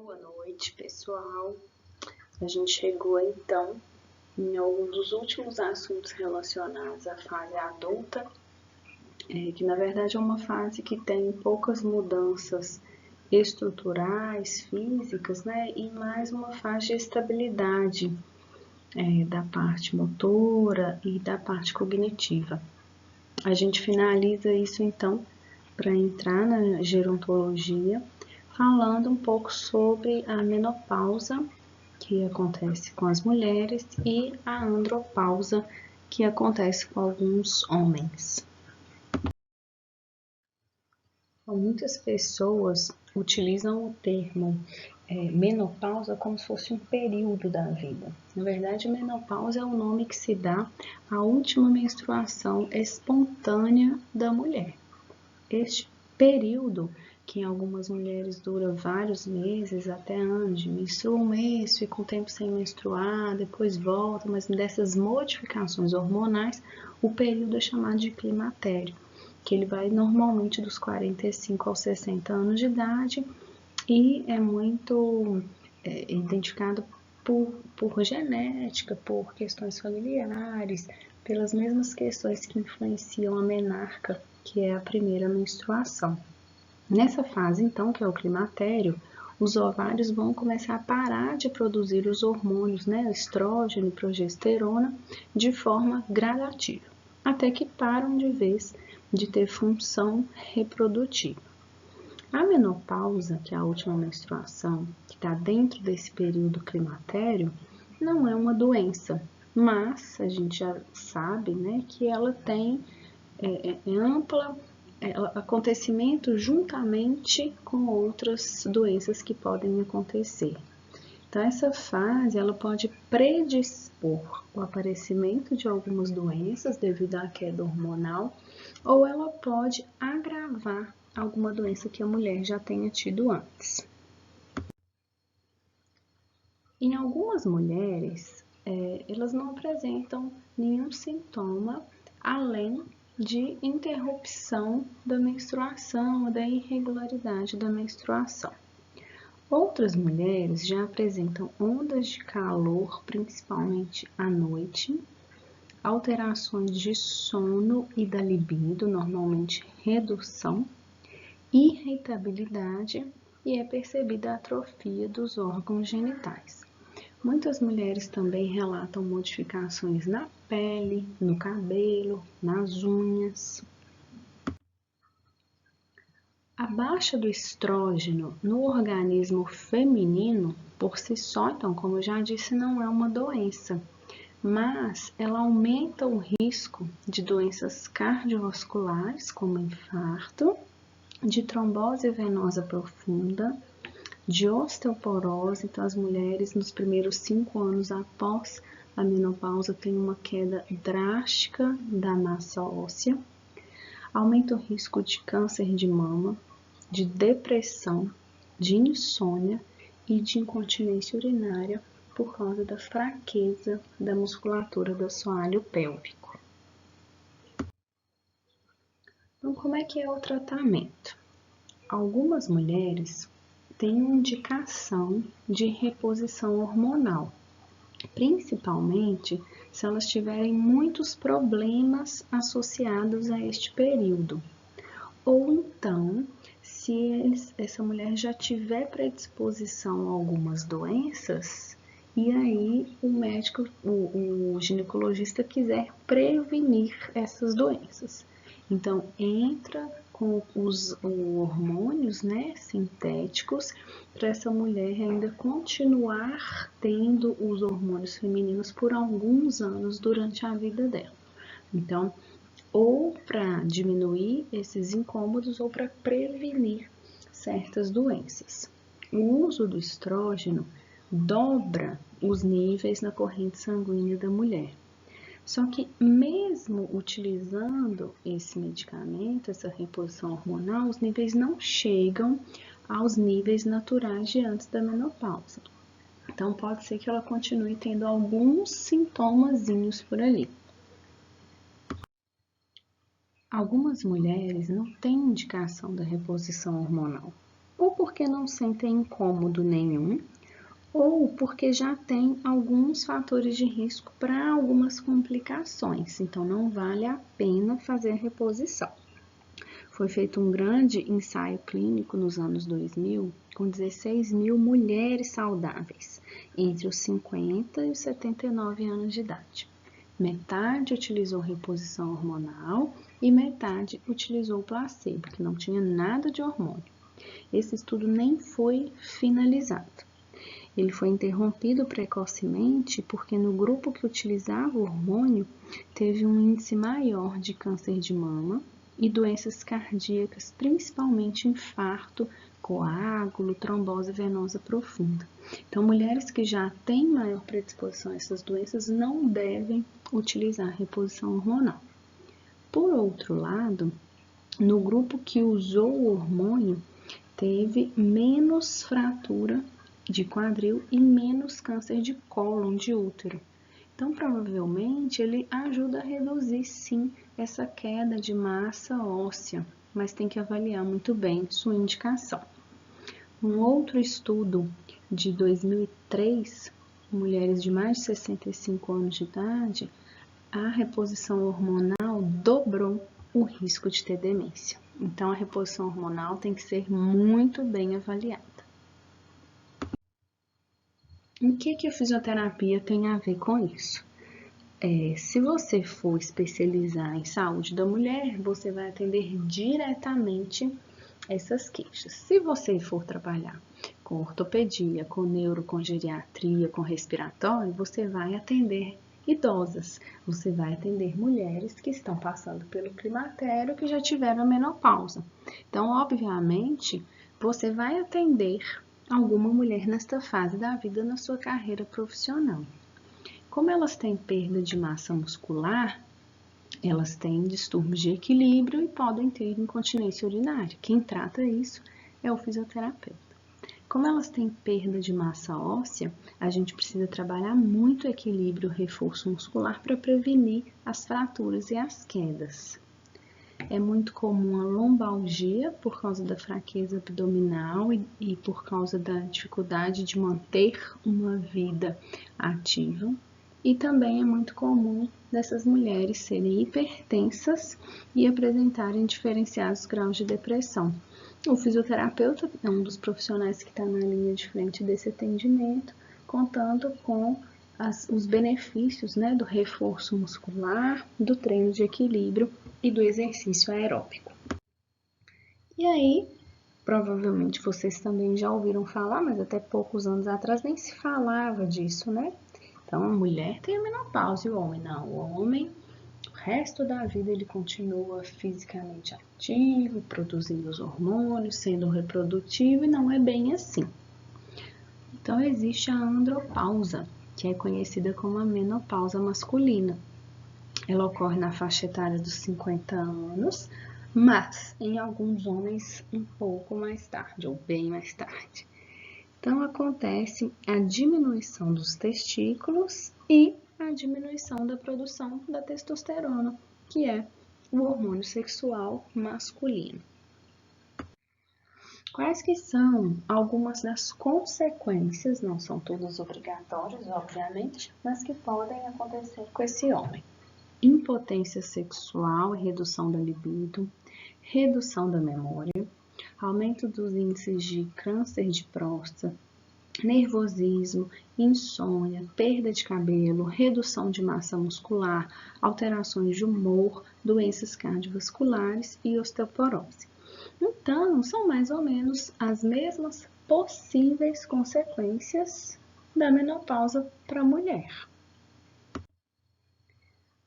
Boa noite, pessoal. A gente chegou então em algum dos últimos assuntos relacionados à fase adulta, que na verdade é uma fase que tem poucas mudanças estruturais, físicas, né? E mais uma fase de estabilidade da parte motora e da parte cognitiva. A gente finaliza isso então para entrar na gerontologia, falando um pouco sobre a menopausa, que acontece com as mulheres, e a andropausa, que acontece com alguns homens. Muitas pessoas utilizam o termo menopausa como se fosse um período da vida. Na verdade, menopausa é o nome que se dá à última menstruação espontânea da mulher. Este período, que em algumas mulheres dura vários meses, até anos, menstrua um mês, fica um tempo sem menstruar, depois volta, mas dessas modificações hormonais, o período é chamado de climatério, que ele vai normalmente dos 45 aos 60 anos de idade e é muito identificado por genética, por questões familiares, pelas mesmas questões que influenciam a menarca, que é a primeira menstruação. Nessa fase, então, que é o climatério, os ovários vão começar a parar de produzir os hormônios, né, estrógeno e progesterona, de forma gradativa, até que param de vez de ter função reprodutiva. A menopausa, que é a última menstruação, que está dentro desse período climatério, não é uma doença, mas a gente já sabe, né, que ela tem ampla acontecimento juntamente com outras doenças que podem acontecer. Então, essa fase ela pode predispor o aparecimento de algumas doenças devido à queda hormonal, ou ela pode agravar alguma doença que a mulher já tenha tido antes. Em algumas mulheres, elas não apresentam nenhum sintoma além de interrupção da menstruação, da irregularidade da menstruação. Outras mulheres já apresentam ondas de calor, principalmente à noite, alterações de sono e da libido, normalmente redução, irritabilidade e é percebida a atrofia dos órgãos genitais. Muitas mulheres também relatam modificações na pele, no cabelo, nas unhas. A baixa do estrógeno no organismo feminino, por si só, então, como eu já disse, não é uma doença, mas ela aumenta o risco de doenças cardiovasculares, como infarto, de trombose venosa profunda, de osteoporose. Então, as mulheres nos primeiros 5 anos após a menopausa têm uma queda drástica da massa óssea, aumenta o risco de câncer de mama, de depressão, de insônia e de incontinência urinária por causa da fraqueza da musculatura do assoalho pélvico. Então, como é que é o tratamento? Algumas mulheres têm indicação de reposição hormonal, principalmente se elas tiverem muitos problemas associados a este período. Ou então, se essa mulher já tiver predisposição a algumas doenças, e aí o médico, o ginecologista quiser prevenir essas doenças. Então, entra com os hormônios, né, sintéticos, para essa mulher ainda continuar tendo os hormônios femininos por alguns anos durante a vida dela. Então, ou para diminuir esses incômodos ou para prevenir certas doenças. O uso do estrógeno dobra os níveis na corrente sanguínea da mulher. Só que mesmo utilizando esse medicamento, essa reposição hormonal, os níveis não chegam aos níveis naturais de antes da menopausa. Então, pode ser que ela continue tendo alguns sintomazinhos por ali. Algumas mulheres não têm indicação da reposição hormonal. ou porque não sentem incômodo nenhum, ou porque já tem alguns fatores de risco para algumas complicações, então não vale a pena fazer a reposição. Foi feito um grande ensaio clínico nos anos 2000 com 16 mil mulheres saudáveis entre os 50 e os 79 anos de idade. Metade utilizou reposição hormonal e metade utilizou placebo, que não tinha nada de hormônio. Esse estudo nem foi finalizado. Ele foi interrompido precocemente porque no grupo que utilizava o hormônio teve um índice maior de câncer de mama e doenças cardíacas, principalmente infarto, coágulo, trombose venosa profunda. Então, mulheres que já têm maior predisposição a essas doenças não devem utilizar reposição hormonal. Por outro lado, no grupo que usou o hormônio, teve menos fratura de quadril e menos câncer de cólon de útero. Então, provavelmente, ele ajuda a reduzir, sim, essa queda de massa óssea, mas tem que avaliar muito bem sua indicação. Um outro estudo de 2003, mulheres de mais de 65 anos de idade, a reposição hormonal dobrou o risco de ter demência. Então, a reposição hormonal tem que ser muito bem avaliada. O que a fisioterapia tem a ver com isso? Se você for especializar em saúde da mulher, você vai atender diretamente essas queixas. Se você for trabalhar com ortopedia, com neuro, com geriatria, com respiratório, você vai atender idosas, você vai atender mulheres que estão passando pelo climatério, que já tiveram a menopausa. Então, obviamente, você vai atender alguma mulher nesta fase da vida na sua carreira profissional. Como elas têm perda de massa muscular, elas têm distúrbios de equilíbrio e podem ter incontinência urinária. Quem trata isso é o fisioterapeuta. Como elas têm perda de massa óssea, a gente precisa trabalhar muito o equilíbrio, o reforço muscular para prevenir as fraturas e as quedas. É muito comum a lombalgia por causa da fraqueza abdominal e por causa da dificuldade de manter uma vida ativa. E também é muito comum dessas mulheres serem hipertensas e apresentarem diferenciados graus de depressão. O fisioterapeuta é um dos profissionais que está na linha de frente desse atendimento, contando com os benefícios, do reforço muscular, do treino de equilíbrio e do exercício aeróbico. E aí, provavelmente vocês também já ouviram falar, mas até poucos anos atrás nem se falava disso, né? Então, a mulher tem a menopausa e o homem não. O homem, o resto da vida, ele continua fisicamente ativo, produzindo os hormônios, sendo reprodutivo, e não é bem assim. Então, existe a andropausa, que é conhecida como a menopausa masculina. Ela ocorre na faixa etária dos 50 anos, mas em alguns homens um pouco mais tarde, ou bem mais tarde. Então, acontece a diminuição dos testículos e a diminuição da produção da testosterona, que é o hormônio sexual masculino. Quais que são algumas das consequências, não são todas obrigatórias, obviamente, mas que podem acontecer com esse homem? Impotência sexual e redução da libido, redução da memória, aumento dos índices de câncer de próstata, nervosismo, insônia, perda de cabelo, redução de massa muscular, alterações de humor, doenças cardiovasculares e osteoporose. Então, são mais ou menos as mesmas possíveis consequências da menopausa para a mulher.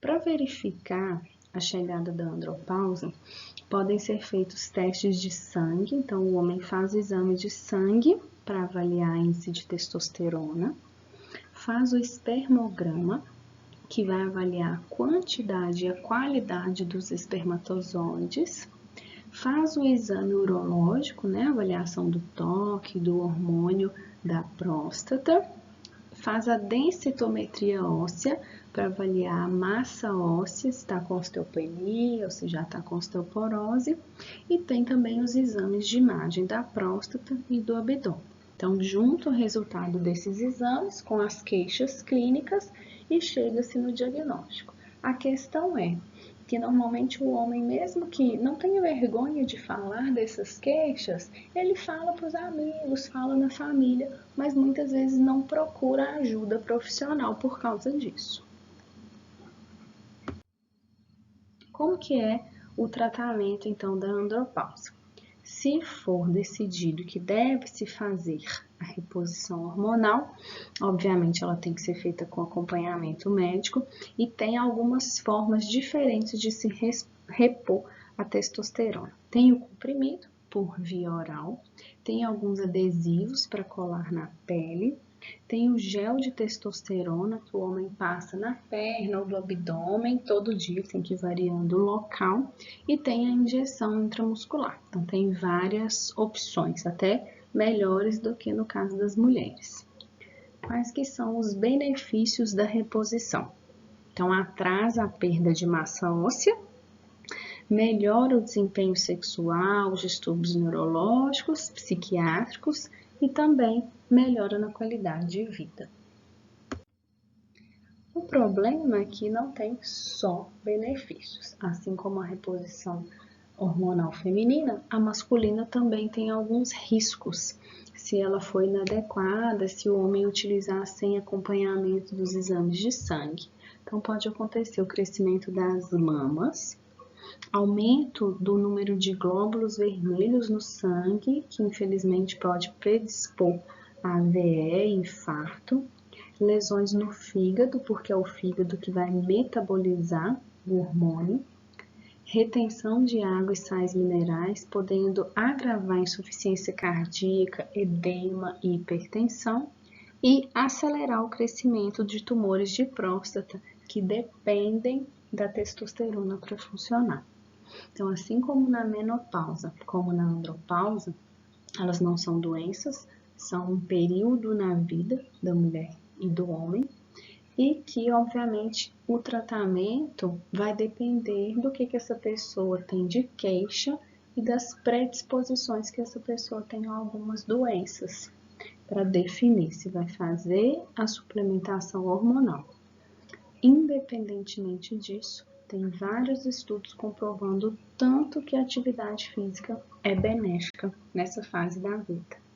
Para verificar a chegada da andropausa, podem ser feitos testes de sangue. Então, o homem faz o exame de sangue para avaliar a índice de testosterona, faz o espermograma, que vai avaliar a quantidade e a qualidade dos espermatozoides, faz o exame urológico, avaliação do toque, do hormônio da próstata, faz a densitometria óssea para avaliar a massa óssea, se está com osteopenia ou se já está com osteoporose, e tem também os exames de imagem da próstata e do abdômen. Então, junta o resultado desses exames com as queixas clínicas e chega-se no diagnóstico. A questão é que normalmente o homem, mesmo que não tenha vergonha de falar dessas queixas, ele fala para os amigos, fala na família, mas muitas vezes não procura ajuda profissional por causa disso. Como que é o tratamento, então, da andropausa? Se for decidido que deve-se fazer a reposição hormonal, obviamente ela tem que ser feita com acompanhamento médico e tem algumas formas diferentes de se repor a testosterona. Tem o comprimido por via oral, tem alguns adesivos para colar na pele, tem o gel de testosterona que o homem passa na perna ou do abdômen, todo dia tem que ir variando o local, e tem a injeção intramuscular. Então tem várias opções, até melhores do que no caso das mulheres. Quais que são os benefícios da reposição? Então atrasa a perda de massa óssea, melhora o desempenho sexual, os distúrbios neurológicos, psiquiátricos e também melhora na qualidade de vida. O problema é que não tem só benefícios, assim como a reposição hormonal feminina, a masculina também tem alguns riscos. Se ela for inadequada, se o homem utilizar sem acompanhamento dos exames de sangue. Então pode acontecer o crescimento das mamas, aumento do número de glóbulos vermelhos no sangue, que infelizmente pode predispor a AVE e infarto, lesões no fígado, porque é o fígado que vai metabolizar o hormônio, retenção de água e sais minerais, podendo agravar a insuficiência cardíaca, edema e hipertensão, e acelerar o crescimento de tumores de próstata, que dependem da testosterona para funcionar. Então, assim como na menopausa, como na andropausa, elas não são doenças, são um período na vida da mulher e do homem, e que, obviamente, o tratamento vai depender do que essa pessoa tem de queixa e das predisposições que essa pessoa tem a algumas doenças, para definir se vai fazer a suplementação hormonal. Independentemente disso, tem vários estudos comprovando tanto que a atividade física é benéfica nessa fase da vida.